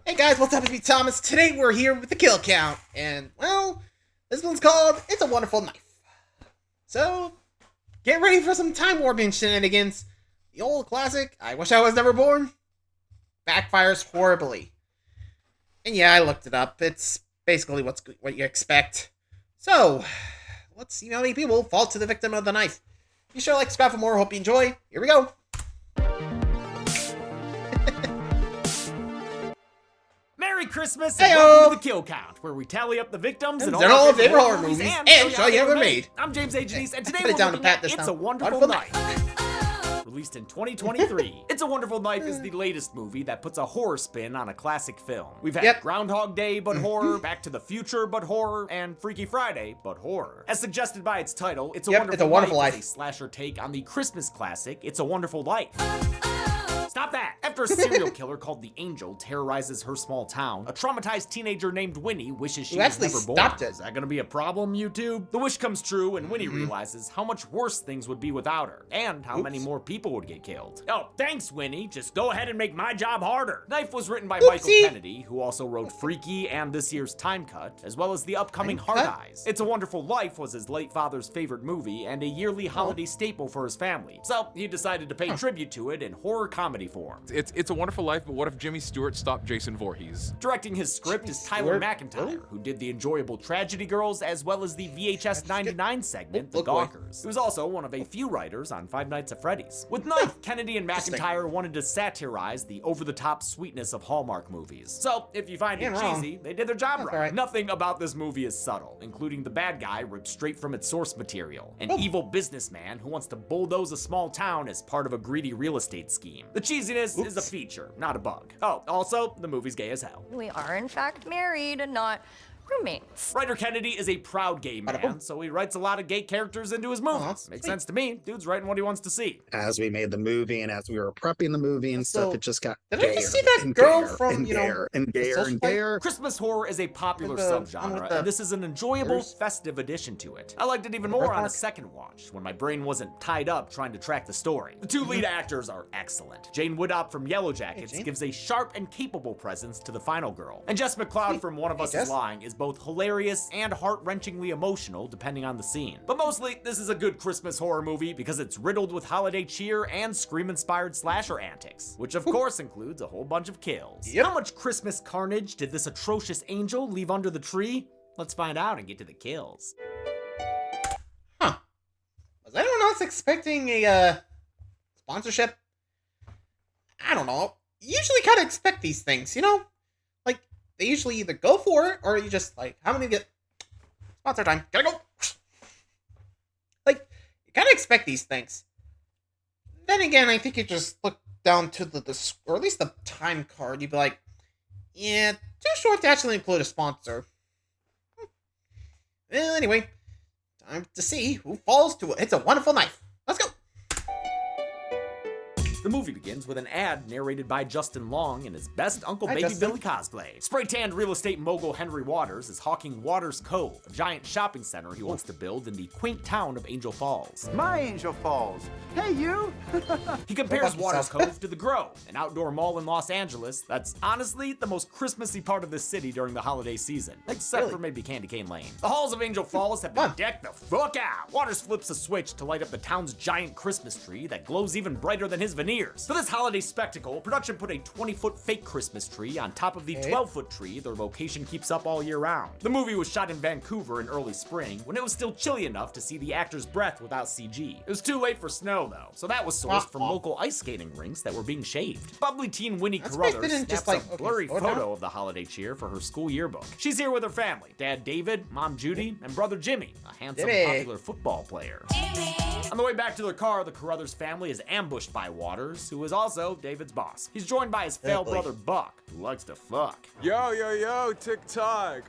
Hey guys, what's up? It's me, Thomas. Today we're here with the kill count, and well, this one's called It's a Wonderful Knife. So, get ready for some time warping shenanigans. The old classic, I Wish I Was Never Born, backfires horribly. And yeah, I looked it up. It's basically what you expect. So, let's see how many people fall to the victim of the knife. Be sure to like, subscribe for more. Hope you enjoy. Here we go. Merry Christmas and welcome to the Kill Count, where we tally up the victims and all of our favorite horror movies and show you ever made. I'm James A. Janice, and today Put it we're down looking to pat at this It's now. a Wonderful Knife. Released in 2023, It's a Wonderful Knife is the latest movie that puts a horror spin on a classic film. We've had Groundhog Day but horror, Back to the Future but horror, and Freaky Friday but horror. As suggested by its title, It's a Wonderful Life is a slasher take on the Christmas classic, It's a Wonderful Life. Stop that! After a serial killer called the Angel terrorizes her small town, a traumatized teenager named Winnie wishes she was never born. Is that gonna be a problem, YouTube? The wish comes true, and Winnie realizes how much worse things would be without her, and how many more people would get killed. Oh, thanks, Winnie. Just go ahead and make my job harder. Knife was written by Michael Kennedy, who also wrote Freaky and this year's Time Cut, as well as the upcoming Hard Eyes. It's a Wonderful Life was his late father's favorite movie and a yearly holiday staple for his family, so he decided to pay tribute to it in horror comedy form. It's a Wonderful Life, but what if Jimmy Stewart stopped Jason Voorhees? Directing his script is Tyler McIntyre, who did the enjoyable Tragedy Girls as well as the VHS 99 segment, The Gawkers. He was also one of a few writers on Five Nights at Freddy's. With Knife, Kennedy and McIntyre wanted to satirize the over-the-top sweetness of Hallmark movies. So, if you find it cheesy, they did their job right. Nothing about this movie is subtle, including the bad guy ripped straight from its source material, an evil businessman who wants to bulldoze a small town as part of a greedy real estate scheme. The cheesiness is a feature, not a bug. Oh, also, the movie's gay as hell. We are, in fact, married and not roommates. Writer Kennedy is a proud gay man, so he writes a lot of gay characters into his movies. Makes sense to me. Dude's writing what he wants to see. As we made the movie and as we were prepping the movie and stuff, it just got Did gayer I just see that girl from, and gayer and gayer and gayer. Christmas horror is a popular subgenre, and this is an enjoyable, festive addition to it. I liked it even more on a second watch, when my brain wasn't tied up trying to track the story. The two lead actors are excellent. Jane Woodop from Yellow Jackets gives a sharp and capable presence to the final girl. And Jess McLeod from One of Us is Lying is both hilarious and heart-wrenchingly emotional depending on the scene. But mostly, this is a good Christmas horror movie because it's riddled with holiday cheer and Scream-inspired slasher antics, which of course includes a whole bunch of kills. How much Christmas carnage did this atrocious angel leave under the tree? Let's find out and get to the kills. Was anyone else expecting a sponsorship? I don't know. You usually kind of expect these things, you know? Like, they usually either go for it, or you just, like, how many get sponsor time? Gotta go! Like, you kind of expect these things. Then again, I think you just look down to or at least the time card, you'd be like, yeah, too short to actually include a sponsor. Well, anyway, time to see who falls to it. It's a Wonderful Knife. Let's go! The movie begins with an ad narrated by Justin Long in his best Uncle Baby Billy cosplay. Spray-tanned real estate mogul Henry Waters is hawking Waters Cove, a giant shopping center he wants to build in the quaint town of Angel Falls. My Angel Falls. Hey, you! He compares Waters Cove to the Grove, an outdoor mall in Los Angeles that's honestly the most Christmassy part of the city during the holiday season, except for maybe Candy Cane Lane. The halls of Angel Falls have been decked the fuck out. Waters flips a switch to light up the town's giant Christmas tree that glows even brighter than his veneers. For this holiday spectacle, production put a 20-foot fake Christmas tree on top of the 12-foot tree their location keeps up all year round. The movie was shot in Vancouver in early spring, when it was still chilly enough to see the actor's breath without CG. It was too late for snow, though, so that was sourced from local ice skating rinks that were being shaved. Bubbly teen Winnie Carruthers snaps a blurry photo of the holiday cheer for her school yearbook. She's here with her family, Dad David, Mom Judy, and brother Jimmy, a handsome, popular football player. On the way back to their car, the Carruthers family is ambushed by Waters, who is also David's boss. He's joined by his failed brother Buck, who likes to fuck. Yo, TikTok.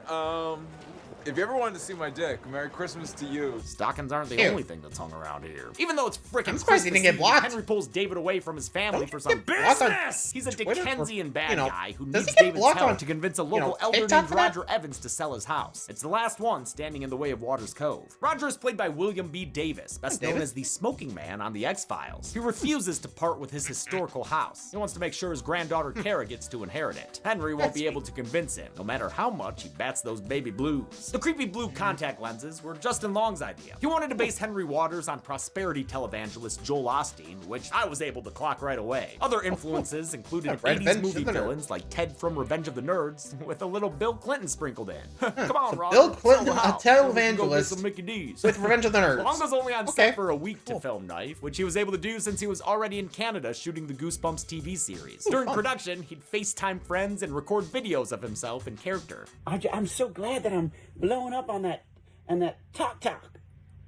If you ever wanted to see my dick, Merry Christmas to you. Stockings aren't the Ew. only thing that's hung around here. Even though it's frickin' I'm surprised he didn't get Eve, blocked. Henry pulls David away from his family Don't for he some get blocked on business. He's a Twitter Dickensian or, bad guy who does needs he get David's blocked help on, to convince a local elder TikTok named for that? Roger Evans to sell his house. It's the last one standing in the way of Waters Cove. Roger is played by William B. Davis, best known David. as the smoking man on The X-Files. He refuses to part with his historical house. He wants to make sure his granddaughter Kara gets to inherit it. Henry won't be able to convince him, no matter how much he bats those baby blues. The creepy blue contact lenses were Justin Long's idea. He wanted to base Henry Waters on prosperity televangelist Joel Osteen, which I was able to clock right away. Other influences included Red 80s Revenge movie of the Nerds. villains like Ted from Revenge of the Nerds, with a little Bill Clinton sprinkled in. Come on, So Roger. Bill Clinton, sell the a house, so we can go get televangelist some Mickey D's. with Revenge of the Nerds. Long was only on Okay. set for a week to film Knife, which he was able to do since he was already in Canada shooting the Goosebumps TV series. During fun. production, he'd FaceTime friends and record videos of himself in character. I'm so glad that I'm blowing up on that talk.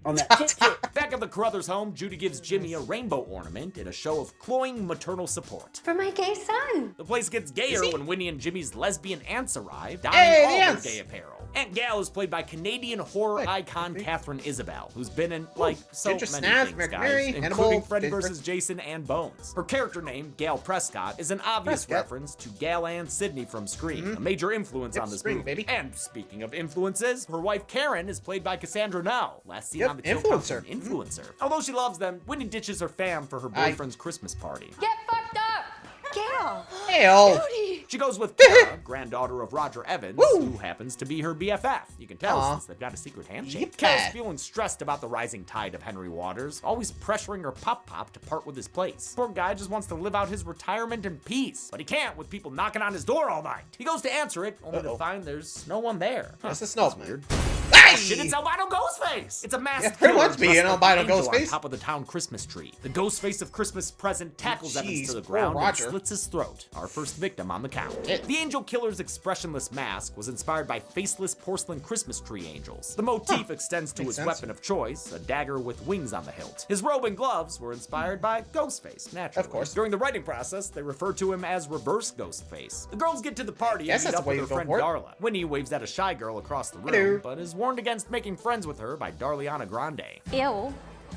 On that tit. Back at the Carruthers home, Judy gives Jimmy a rainbow ornament in a show of cloying maternal support. For my gay son. The place gets gayer when Winnie and Jimmy's lesbian aunts arrive, donning Hey, all yes. their gay apparel. Aunt Gal is played by Canadian horror icon Catherine Isabelle, who's been in, like, so Ginger many Snaps, things, Mary guys, Mary, including Hannibal, Freddy Jason vs. Jason and Bones. Her character name, Gal Prescott, is an obvious Prescott. reference to Gal Ann Sydney from Scream, a major influence Yep, on this Scream, movie. baby. And speaking of influences, her wife Karen is played by Cassandra Now, last seen Yep, on the Kill influencer. Count influencer. Although she loves them, Winnie ditches her fam for her boyfriend's Christmas party. Get fucked up! Gail! Hell. She goes with Kara, granddaughter of Roger Evans, who happens to be her BFF. You can tell Aw. since they've got a secret handshake. Yep. Kara's feeling stressed about the rising tide of Henry Waters, always pressuring her pop to part with his place. Poor guy just wants to live out his retirement in peace, but he can't with people knocking on his door all night. He goes to answer it, only to find there's no one there. That's the snowman. Weird. Hey! Oh, shit, it's Albino Ghostface! It's a masked Yeah, pretty killer much be dressed an like albino angel Ghostface. on top of the town Christmas tree. The Ghostface of Christmas present tackles Evans Jeez, to the poor ground and Roger. slits his throat. Our first victim on the count. It- The angel killer's expressionless mask was inspired by faceless porcelain Christmas tree angels. The motif extends to Makes his sense. weapon of choice, a dagger with wings on the hilt. His robe and gloves were inspired by Ghostface, naturally. Of course. During the writing process, they refer to him as Reverse Ghostface. The girls get to the party Yes, and meet that's up the way with her you go friend for it. Darla. Winnie waves at a shy girl across the room, Hello. but is warned against making friends with her by Darliana Grande. Ew.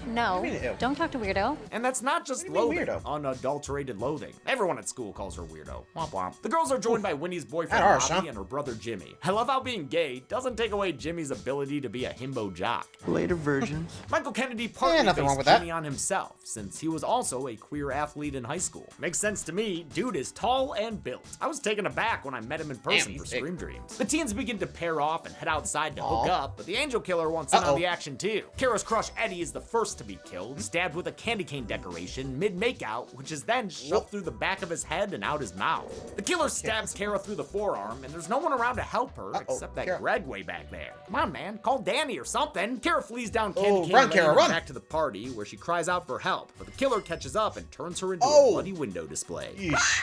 No. What do you mean, ew? Don't talk to weirdo. And that's not just What do you mean, loathing, weirdo? unadulterated loathing. Everyone at school calls her weirdo. Womp womp. The girls are joined by Winnie's boyfriend That harsh, Bobby huh? and her brother Jimmy. I love how being gay doesn't take away Jimmy's ability to be a himbo jock. Later virgins. Michael Kennedy partly nothing wrong based with that. Jimmy on himself, since he was also a queer athlete in high school. Makes sense to me, dude is tall and built. I was taken aback when I met him in person he's for big. Scream Dreams. The teens begin to pair off and head outside to hook Aw. up, but the angel killer wants in on Uh-oh. the action too. Kara's crush Eddie is the first to be killed, stabbed with a candy cane decoration mid-makeout, which is then shoved Whoop. through the back of his head and out his mouth. The killer stabs Kara through the forearm, and there's no one around to help her except that Kara. Greg way back there. Come on, man, call Danny or something. Kara flees down Oh, Candy Cane run, Lane Kara, and run. back to the party, where she cries out for help, but the killer catches up and turns her into a Oh. bloody window display. Yeesh.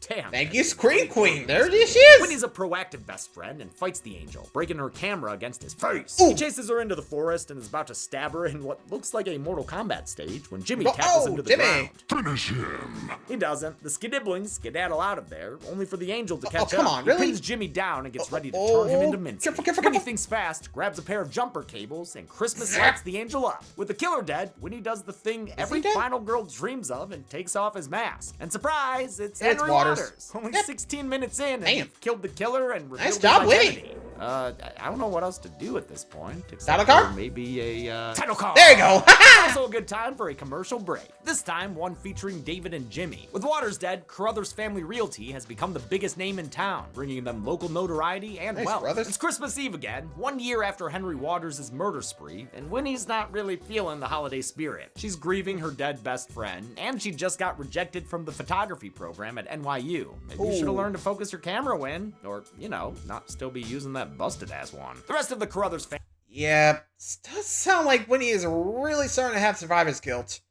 Damn. Thank you, Scream Queen. There she is. Winnie's a proactive best friend and fights the angel, breaking her camera against his face. Ooh. He chases her into the forest and is about to stab her in what looks like a Mortal Kombat stage when Jimmy Oh, tackles him to the Jimmy. ground. Finish him. He doesn't. The skidibblings skedaddle out of there, only for the angel to catch come up. on, He really? pins Jimmy down and gets ready to oh, turn him into oh. mincemeat. Careful, careful, Winnie careful. thinks fast, grabs a pair of jumper cables, and Christmas lights the angel up. With the killer dead, Winnie does the thing every he dead? final girl dreams of and takes off his mask. And surprise, it's It's Henry Waters. Waters. Only Yep. 16 minutes in, and Damn. he killed the killer and revealed Nice his job, Winnie. identity. I don't know what else to do at this point, except Title card? for maybe a title card. There you go. It's also a good time for a commercial break. This time, one featuring David and Jimmy. With Waters dead, Carruthers Family Realty has become the biggest name in town, bringing them local notoriety and Nice, wealth. Carruthers. It's Christmas Eve again, 1 year after Henry Waters' murder spree, and Winnie's not really feeling the holiday spirit. She's grieving her dead best friend, and she just got rejected from the photography program at NYU. Maybe you should have Ooh. learned to focus your camera when, or, you know, not still be using that busted-ass one. The rest of the Carruthers family Yeah, it does sound like Winnie is really starting to have survivor's guilt.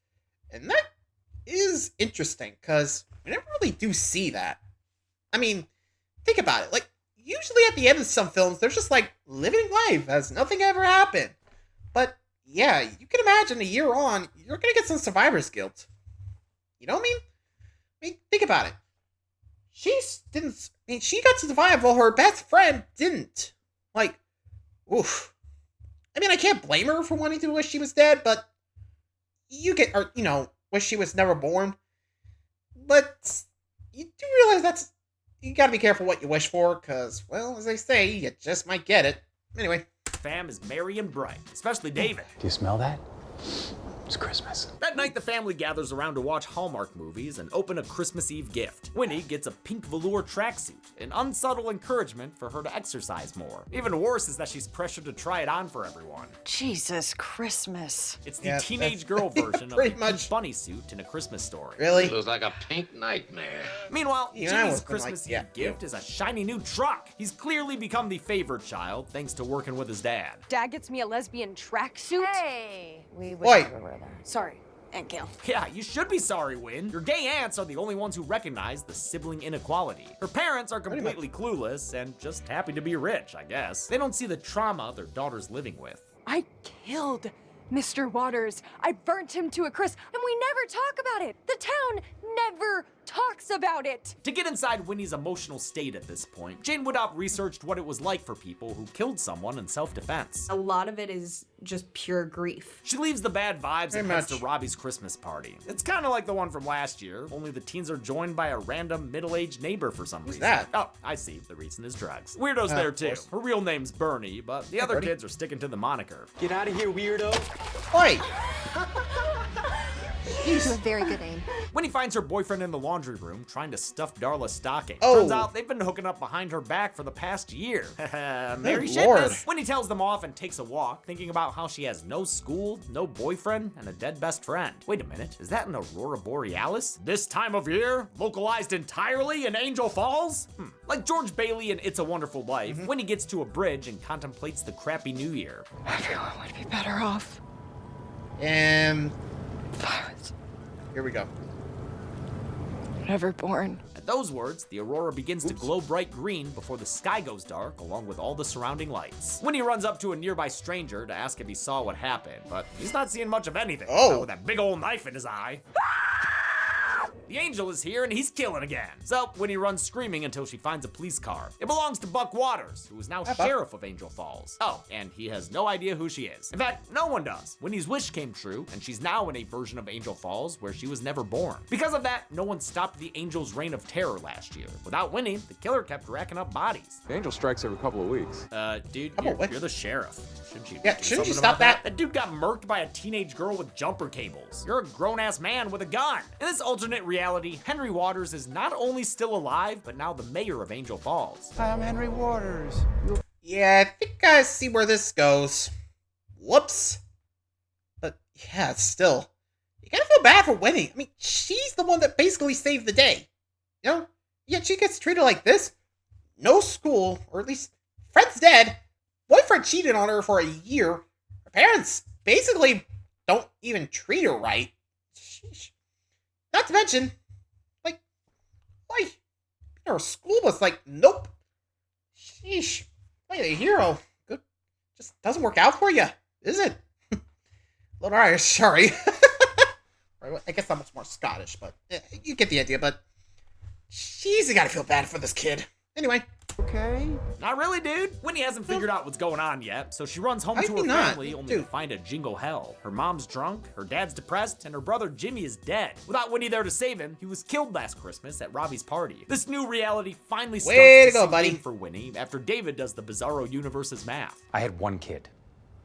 And that is interesting, because we never really do see that. I mean, think about it. Like, usually at the end of some films, they're just like living life as nothing ever happened. But yeah, you can imagine a year on, you're gonna get some survivor's guilt. You know what I mean, think about it. She got to survive while her best friend didn't. Like, oof. I mean, I can't blame her for wanting to wish she was dead, but wish she was never born. But you do realize you gotta be careful what you wish for, because, well, as they say, you just might get it. Anyway. Fam is merry and bright, especially David. Do you smell that? It's Christmas. That night, the family gathers around to watch Hallmark movies and open a Christmas Eve gift. Winnie gets a pink velour tracksuit, an unsubtle encouragement for her to exercise more. Even worse is that she's pressured to try it on for everyone. Jesus Christmas. It's the teenage girl version of the pink bunny suit in A Christmas Story. Really? It looks like a pink nightmare. Meanwhile, Jimmy's Christmas Eve gift is a shiny new truck. He's clearly become the favored child thanks to working with his dad. Dad gets me a lesbian tracksuit. Hey, we would Wait. never wear that. Sorry, Aunt Gail. Yeah, you should be sorry, Win. Your gay aunts are the only ones who recognize the sibling inequality. Her parents are completely clueless and just happy to be rich, I guess. They don't see the trauma their daughter's living with. I killed Mr. Waters. I burnt him to a crisp, and we never talk about it. The town never talks about it. To get inside Winnie's emotional state at this point, Jane Woodop researched what it was like for people who killed someone in self-defense. A lot of it is just pure grief. She leaves the bad vibes and heads to Robbie's Christmas party. It's kind of like the one from last year, only the teens are joined by a random middle-aged neighbor for some reason. That? Oh, I see. The reason is drugs. Weirdo's there too. Her real name's Bernie, but the other kids are sticking to the moniker. Get out of here, weirdo. Oi! You have a very good aim. Winnie finds her boyfriend in the laundry room trying to stuff Darla's stocking. Oh. Turns out they've been hooking up behind her back for the past year. Merry Lord. shitness. Winnie tells them off and takes a walk, thinking about how she has no school, no boyfriend, and a dead best friend. Wait a minute, is that an Aurora Borealis? This time of year? Localized entirely in Angel Falls? Like George Bailey in It's a Wonderful Life, Winnie gets to a bridge and contemplates the crappy new year. Everyone would be better off. And here we go. Never born. At those words, the aurora begins to glow bright green before the sky goes dark, along with all the surrounding lights. Winnie runs up to a nearby stranger to ask if he saw what happened, but he's not seeing much of anything. Not with that big old knife in his eye. The angel is here and he's killing again. So Winnie runs screaming until she finds a police car. It belongs to Buck Waters, who is now sheriff of Angel Falls. Oh, and he has no idea who she is. In fact, no one does. Winnie's wish came true, and she's now in a version of Angel Falls where she was never born. Because of that, no one stopped the angel's reign of terror last year. Without Winnie, the killer kept racking up bodies. The angel strikes every couple of weeks. Dude, you're the sheriff. Shouldn't you? Shouldn't you stop that? That dude got murked by a teenage girl with jumper cables. You're a grown-ass man with a gun. In this alternate reality, Henry Waters is not only still alive, but now the mayor of Angel Falls. Hi, I'm Henry Waters. Yeah, I think I see where this goes. Whoops. But yeah, still, you gotta feel bad for Winnie. I mean, she's the one that basically saved the day. You know? Yet she gets treated like this. No school, or at least friend's dead. Boyfriend cheated on her for a year. Her parents basically don't even treat her right. Sheesh. Not to mention, her school was like, nope. Sheesh. Play the hero. Good. Just doesn't work out for you, is it? Little Irish, sorry. I guess I'm much more Scottish, but you get the idea. But she's gotta feel bad for this kid. Anyway. Okay. Not really, dude. Winnie hasn't figured out what's going on yet, so she runs home to her family only to find a jingle hell. Her mom's drunk, her dad's depressed, and her brother Jimmy is dead. Without Winnie there to save him, he was killed last Christmas at Robbie's party. This new reality finally starts to sink in for Winnie after David does the Bizarro Universe's math. I had one kid.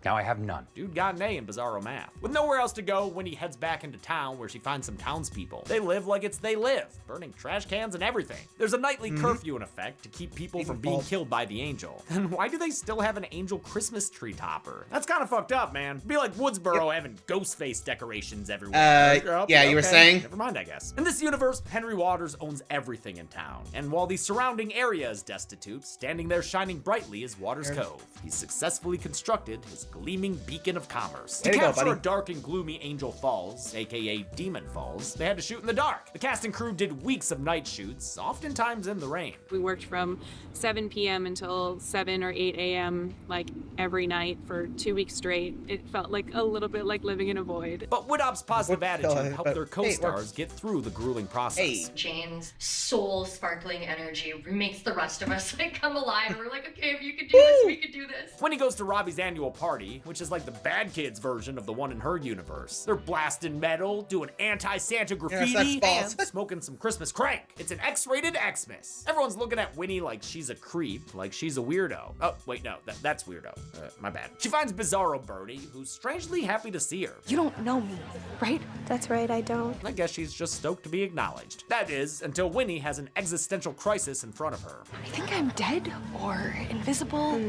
Now I have none. Dude got an A in Bizarro math. With nowhere else to go, Winnie heads back into town where she finds some townspeople. They live like it's they live, burning trash cans and everything. There's a nightly curfew in effect to keep people from being killed by the angel. And why do they still have an angel Christmas tree topper? That's kind of fucked up, man. It'd be like Woodsboro having ghost face decorations everywhere. Yeah, you were saying? Never mind, I guess. In this universe, Henry Waters owns everything in town. And while the surrounding area is destitute, standing there shining brightly is Waters Cove. He's successfully constructed his gleaming beacon of commerce. There To you go, capture buddy. a dark and gloomy Angel Falls, aka Demon Falls, they had to shoot in the dark. The cast and crew did weeks of night shoots, oftentimes in the rain. We worked from 7 p.m. until 7 or 8 a.m. like every night for 2 weeks straight. It felt like a little bit like living in a void. But Woodop's positive attitude helped their Hey, co-stars get through the grueling process. Jane's soul sparkling energy makes the rest of us like come alive. And we're like, okay, if you could do this, we could do this. Winnie goes to Robbie's annual party, which is like the bad kids version of the one in her universe. They're blasting metal, doing anti-Santa graffiti, and smoking some Christmas crank. It's an X-rated Xmas. Everyone's looking at Winnie like she's a creep, like she's a weirdo. Oh, wait, no, that's weirdo. My bad. She finds Bizarro Birdie, who's strangely happy to see her. You don't know me, right? That's right, I don't. I guess she's just stoked to be acknowledged. That is, until Winnie has an existential crisis in front of her. I think I'm dead or invisible.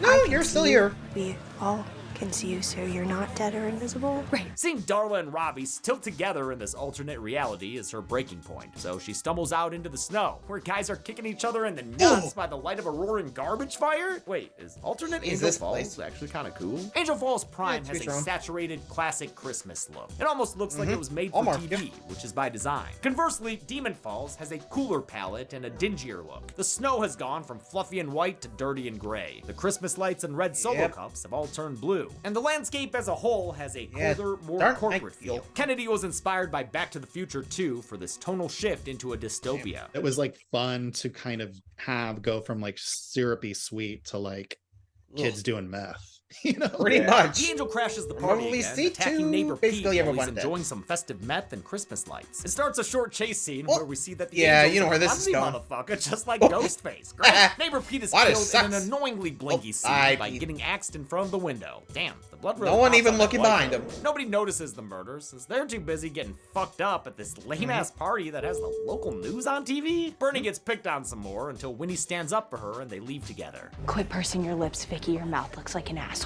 No, you're still here. We all can see you, so you're not dead or invisible? Right. Seeing Darla and Robbie still together in this alternate reality is her breaking point, so she stumbles out into the snow, where guys are kicking each other in the nuts by the light of a roaring garbage fire. Wait, is alternate Angel Falls actually kind of cool? Angel Falls Prime has a saturated, classic Christmas look. It almost looks like it was made for TV, which is by design. Conversely, Demon Falls has a cooler palette and a dingier look. The snow has gone from fluffy and white to dirty and gray. The Christmas lights and red solo cups have all turned blue. And the landscape as a whole has a colder, more corporate feel. Kennedy was inspired by Back to the Future 2 for this tonal shift into a dystopia. It was like fun to kind of go from like syrupy sweet to like kids doing meth. You know, pretty much. The angel crashes the party again, attacking neighbor Pete while he's enjoying some festive meth and Christmas lights. It starts a short chase scene where we see that the you know where this is going. Motherfucker, just like Ghostface. Great. Neighbor Pete is killed in an annoyingly blinky scene by getting axed in front of the window. Damn, the blood really no one pops even on looking that behind white him. coat. Nobody notices the murders, as they're too busy getting fucked up at this lame-ass party that has the local news on TV. Bernie gets picked on some more until Winnie stands up for her and they leave together. Quit pursing your lips, Vicky. Your mouth looks like an asshole.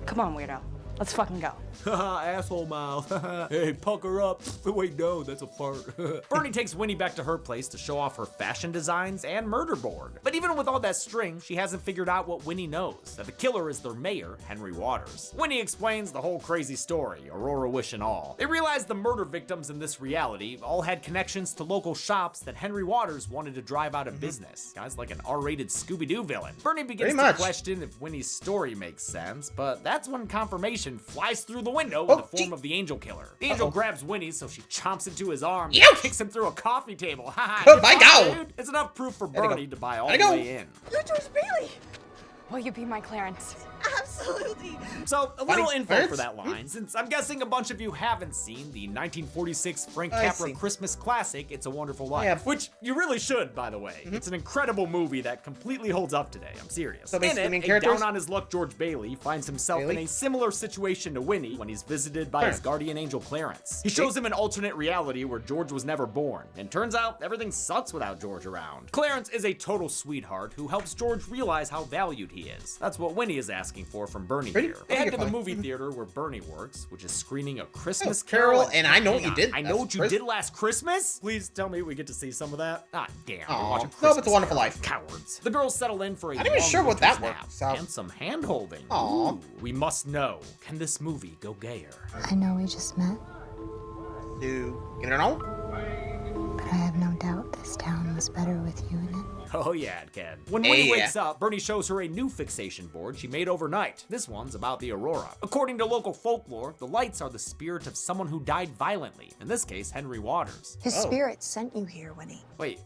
Come on, weirdo. Let's fucking go. Asshole mouth. Hey, pucker up. Wait, no, that's a fart. Bernie takes Winnie back to her place to show off her fashion designs and murder board. But even with all that string, she hasn't figured out what Winnie knows, that the killer is their mayor, Henry Waters. Winnie explains the whole crazy story, Aurora Wish and all. They realize the murder victims in this reality all had connections to local shops that Henry Waters wanted to drive out of business. Guys like an R-rated Scooby-Doo villain. Bernie begins to question if Winnie's story makes sense, but that's when confirmation flies through the window in the form of the angel killer. The angel grabs Winnie, so she chomps into his arm and kicks him through a coffee table. Oh my God! Dude. It's enough proof for Bernie to buy all the go. way in. You're George Bailey. Will you be my Clarence? Absolutely. So, a little info for that line, since I'm guessing a bunch of you haven't seen the 1946 Frank Capra Christmas classic, It's a Wonderful Life. Which you really should, by the way. It's an incredible movie that completely holds up today. I'm serious. So basically, in it, a down-on-his-luck George Bailey finds himself in a similar situation to Winnie when he's visited by his guardian angel Clarence. He shows him an alternate reality where George was never born, and turns out everything sucks without George around. Clarence is a total sweetheart who helps George realize how valued he is. That's what Winnie is asking for from Bernie here. They head to the movie theater where Bernie works, which is screening A Christmas Carol. And I know what you did. I know what you did last Christmas? Please tell me we get to see some of that. Ah, damn. We're watching No, Christmas It's a Wonderful Carol. Life. Cowards. The girls settle in for a I'm not even sure what that was. and some hand-holding. Aw. Ooh, we must know. Can this movie go gayer? I know we just met, You know? but I have no doubt this town was better with you in it. Oh yeah, it can. When Winnie wakes up, Bernie shows her a new fixation board she made overnight. This one's about the aurora. According to local folklore, the lights are the spirit of someone who died violently. In this case, Henry Waters. His spirit sent you here, Winnie. Wait,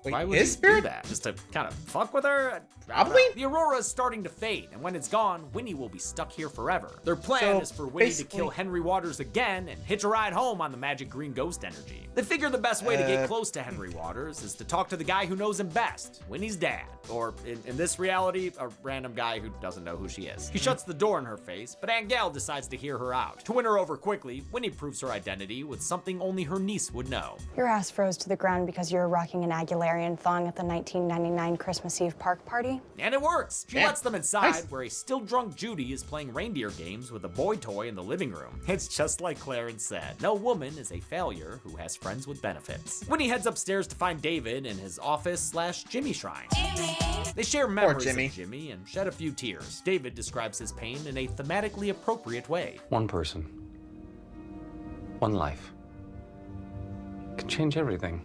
Wait, why would his he do that? Just to kind of fuck with her? Probably. The aurora is starting to fade, and when it's gone, Winnie will be stuck here forever. Their plan is for Winnie to kill Henry Waters again and hitch a ride home on the magic green ghost energy. They figure the best way to get close to Henry Waters is to talk to the guy who knows him best, Winnie's dad. Or, in this reality, a random guy who doesn't know who she is. He shuts the door in her face, but Aunt Gal decides to hear her out. To win her over quickly, Winnie proves her identity with something only her niece would know. Your ass froze to the ground because you were rocking an Aguilarian thong at the 1999 Christmas Eve park party? And it works. She lets them inside, where a still drunk Judy is playing reindeer games with a boy toy in the living room. It's just like Clarence said. No woman is a failure who has friends with benefits. Winnie heads upstairs to find David women in his office/Jimmy shrine. They share memories of Jimmy and shed a few tears. David describes his pain in a thematically appropriate way. One person, one life, can change everything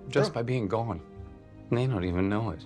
just by being gone. And they don't even know it.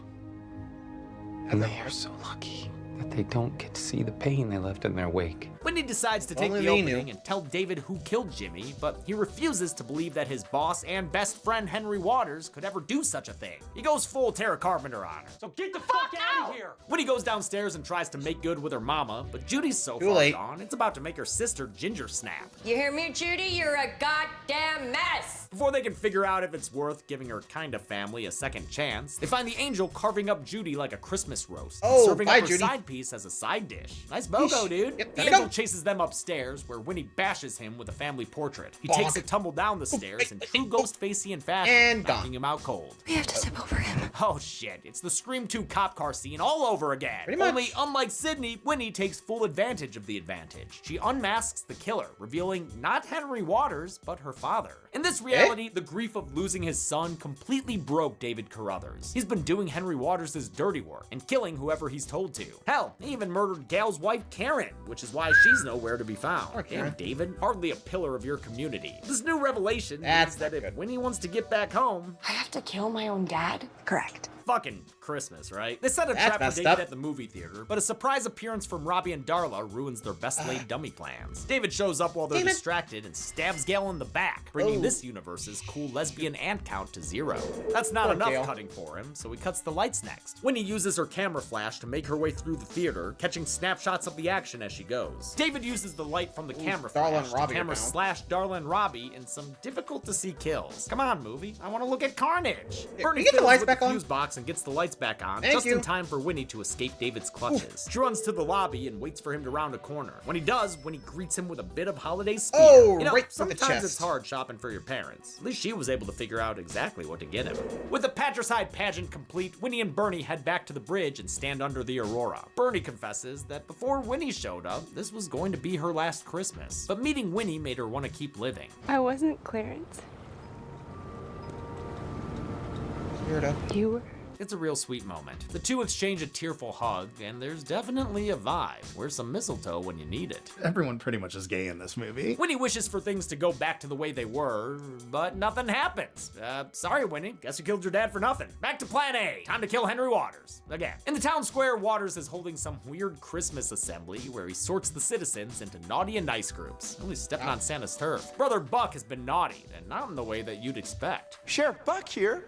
And they are so lucky that they don't get to see the pain they left in their wake. Winnie decides to take the opening and tell David who killed Jimmy, but he refuses to believe that his boss and best friend Henry Waters could ever do such a thing. He goes full Tara Carpenter on her. So get the fuck out of here! Winnie goes downstairs and tries to make good with her mama, but Judy's so far gone, it's about to make her sister ginger snap. You hear me, Judy? You're a goddamn mess! Before they can figure out if it's worth giving her kind of family a second chance, they find the angel carving up Judy like a Christmas roast, and serving up her side piece as a side dish. Nice BOGO, dude. The angel chases them upstairs, where Winnie bashes him with a family portrait. He takes a tumble down the stairs in true Ghostfacian fashion, knocking him out cold. We have to step over him. Oh shit, it's the Scream 2 cop car scene all over again. Only, unlike Sydney, Winnie takes full advantage of the advantage. She unmasks the killer, revealing not Henry Waters, but her father. In this reality, the grief of losing his son completely broke David Carruthers. He's been doing Henry Waters' dirty work and killing whoever he's told to. Hell, he even murdered Gail's wife, Karen, which is why she's nowhere to be found. Damn, David, hardly a pillar of your community. This new revelation means that if Winnie wants to get back home, I have to kill my own dad? Correct. Fucking Christmas, right? They set a trap for David at the movie theater, but a surprise appearance from Robbie and Darla ruins their best laid dummy plans. David shows up while they're distracted and stabs Gail in the back, bringing this universe's cool lesbian ant count to 0. That's not enough cutting for him, so he cuts the lights next. Winnie uses her camera flash to make her way through the theater, catching snapshots of the action as she goes. David uses the light from the camera flash to camera slash Darla and Robbie in some difficult to see kills. Come on, movie, I want to look at carnage. Bernie get the lights back the on? fuse box and gets the lights back on, just in time for Winnie to escape David's clutches. She runs to the lobby and waits for him to round a corner. When he does, Winnie greets him with a bit of holiday spear. You know, right from the sometimes chest. it's hard shopping for your parents. At least she was able to figure out exactly what to get him. With the patricide pageant complete, Winnie and Bernie head back to the bridge and stand under the aurora. Bernie confesses that before Winnie showed up, this was going to be her last Christmas. But meeting Winnie made her want to keep living. I wasn't Clarence. Weirdo. You were. It's a real sweet moment. The two exchange a tearful hug, and there's definitely a vibe. Where's some mistletoe when you need it? Everyone pretty much is gay in this movie. Winnie wishes for things to go back to the way they were, but nothing happens. Sorry, Winnie. Guess you killed your dad for nothing. Back to plan A. Time to kill Henry Waters. Again. In the town square, Waters is holding some weird Christmas assembly where he sorts the citizens into naughty and nice groups. Only stepping on Santa's turf. Brother Buck has been naughty, and not in the way that you'd expect. Sheriff Buck here.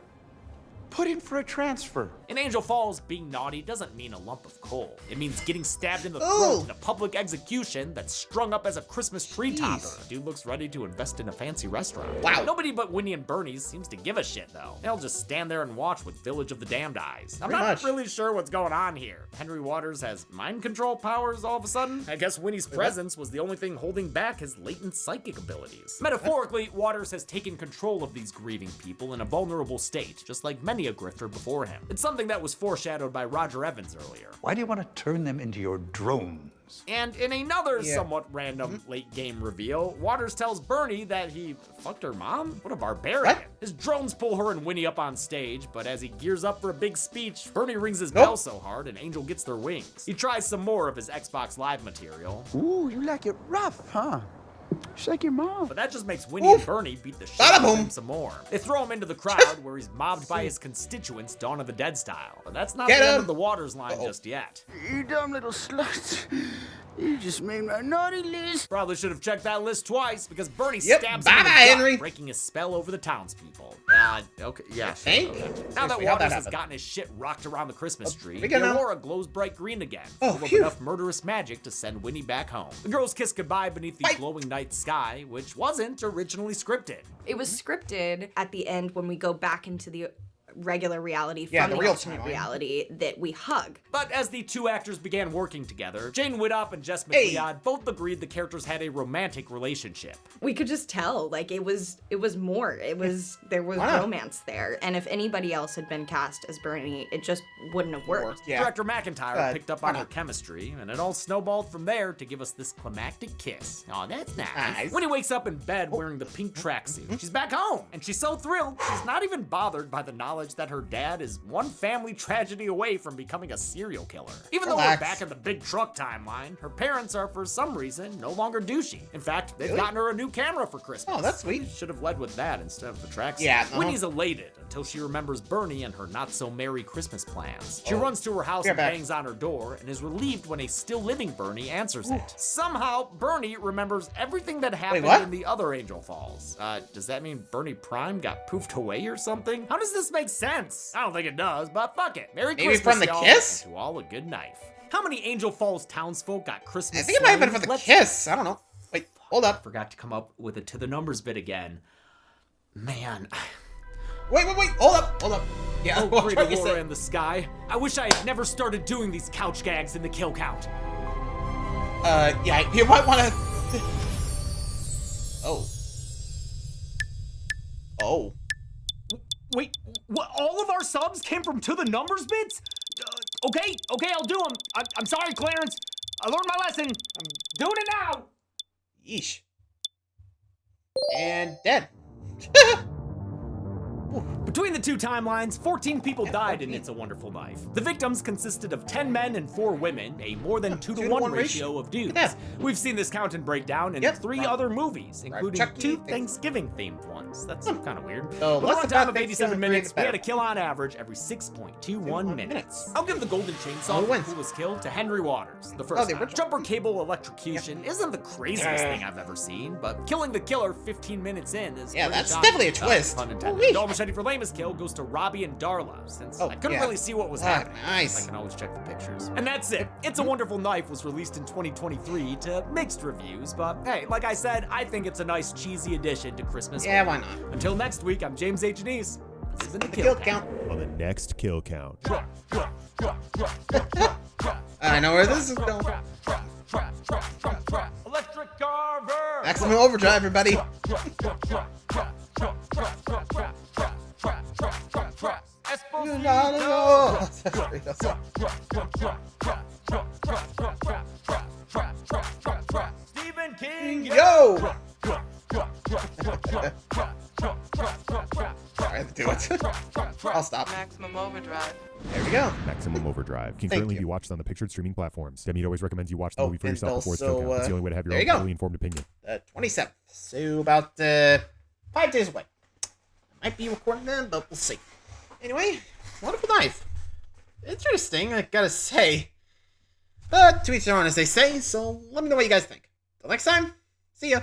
Put in for a transfer. In Angel Falls, being naughty doesn't mean a lump of coal. It means getting stabbed in the throat in a public execution that's strung up as a Christmas tree topper. Dude looks ready to invest in a fancy restaurant. Wow. Nobody but Winnie and Bernie seems to give a shit, though. They'll just stand there and watch with Village of the Damned eyes. I'm not really sure what's going on here. Henry Waters has mind control powers all of a sudden? I guess Winnie's presence was the only thing holding back his latent psychic abilities. Metaphorically, Waters has taken control of these grieving people in a vulnerable state, just like many a grifter before him. It's something that was foreshadowed by Roger Evans earlier. Why do you want to turn them into your drones? And in another somewhat random late game reveal, Waters tells Bernie that he fucked her mom? What a barbarian. His drones pull her and Winnie up on stage, but as he gears up for a big speech, Bernie rings his bell so hard and Angel gets their wings. He tries some more of his Xbox Live material. Ooh, you like it rough, huh? Just like your mom. But that just makes Winnie and Bernie beat the shit out of him some more. They throw him into the crowd where he's mobbed by his constituents Dawn of the Dead style. But that's not the end of the Waters line just yet. You dumb little slut. You just made my naughty list. Probably should have checked that list twice because Bernie stabs him in the gut, breaking his spell over the townspeople. Okay, yeah. Now that Waters has gotten his shit rocked around the Christmas tree, the aurora glows bright green again, full of enough murderous magic to send Winnie back home. The girls kiss goodbye beneath the glowing night sky, which wasn't originally scripted. It was scripted at the end when we go back into the regular reality Yeah, from the the real alternate timeline. reality that we hug. But as the two actors began working together, Jane Widdop and Jess McLeod both agreed the characters had a romantic relationship. We could just tell, like there was romance there. And if anybody else had been cast as Bernie, it just wouldn't have worked. Director McIntyre picked up on her chemistry, and it all snowballed from there to give us this climactic kiss. Oh, that's nice. When he wakes up in bed wearing the pink tracksuit, she's back home, and she's so thrilled, she's not even bothered by the knowledge acknowledge that her dad is one family tragedy away from becoming a serial killer. Even though Relax. we're back in the big truck timeline, her parents are for some reason no longer douchey. In fact, they've gotten her a new camera for Christmas. Oh, that's sweet. Should have led with that instead of the tracksuit. Yeah, Winnie's elated until she remembers Bernie and her not-so-merry Christmas plans. She Oh. runs to her house Be right and back. bangs on her door and is relieved when a still-living Bernie answers it. Somehow, Bernie remembers everything that happened what? in the other Angel Falls. Does that mean Bernie Prime got poofed away or something? How does this make sense? I don't think it does, but fuck it. Merry Maybe Christmas, from the y'all, kiss? and to all a good knife. How many Angel Falls townsfolk got Christmas I think it might have been for sleighs? the Let's kiss. I don't know. Wait, hold up. Forgot to come up with a to the numbers bit again. Man. Wait, hold up. Yeah, Oh, what great you Aurora say? in the sky. I wish I had never started doing these couch gags in the kill count. Yeah, you might want to. Oh. Oh. Wait, what? All of our subs came from to the numbers bits? Okay, I'll do them. I'm sorry, Clarence. I learned my lesson. I'm doing it now. Yeesh. And dead. Between the two timelines, 14 people died in It's a Wonderful Life. The victims consisted of 10 men and 4 women, a more than 2-to-1 ratio of dudes. We've seen this count and breakdown in 3 other movies, including Chucky, 2 Thanksgiving-themed ones. That's kind of weird. So With a what's runtime about of 87 Thanksgiving minutes, we better? had a kill on average every 6.21 minutes. I'll give the Golden Chainsaw for Coolest Kill to Henry Waters. The first time. Jumper cable electrocution isn't the craziest thing I've ever seen, but killing the killer 15 minutes in is pretty that's shocking. definitely a twist. Pun intended. Ooh-wee. Dog Machete for lamest kill goes to Robbie and Darla, since I couldn't really see what was happening. Nice. I can always check the pictures. And that's it. It's a Wonderful Knife was released in 2023 to mixed reviews, but hey, like I said, I think it's a nice cheesy addition to Christmas. Yeah, horror. why not? Until next week, I'm James H. Denise. This has been the Kill Count. On the next kill count. I know where this is going. Electric Carver. Maximum overdrive, everybody. Stephen King, Yo! I have to do it. I'll stop. Maximum overdrive. There we go. Maximum Overdrive can Thank currently you. be watched on the pictured streaming platforms. Demi always recommends you watch the movie for and yourself before it's also, kill count. It's the only way to have your there own you go. fully informed opinion. 27th. So about 5 days away. I might be recording then, but we'll see. Anyway, Wonderful Knife. Interesting, I gotta say. But to each their own, as they say, so let me know what you guys think. Till next time, see ya.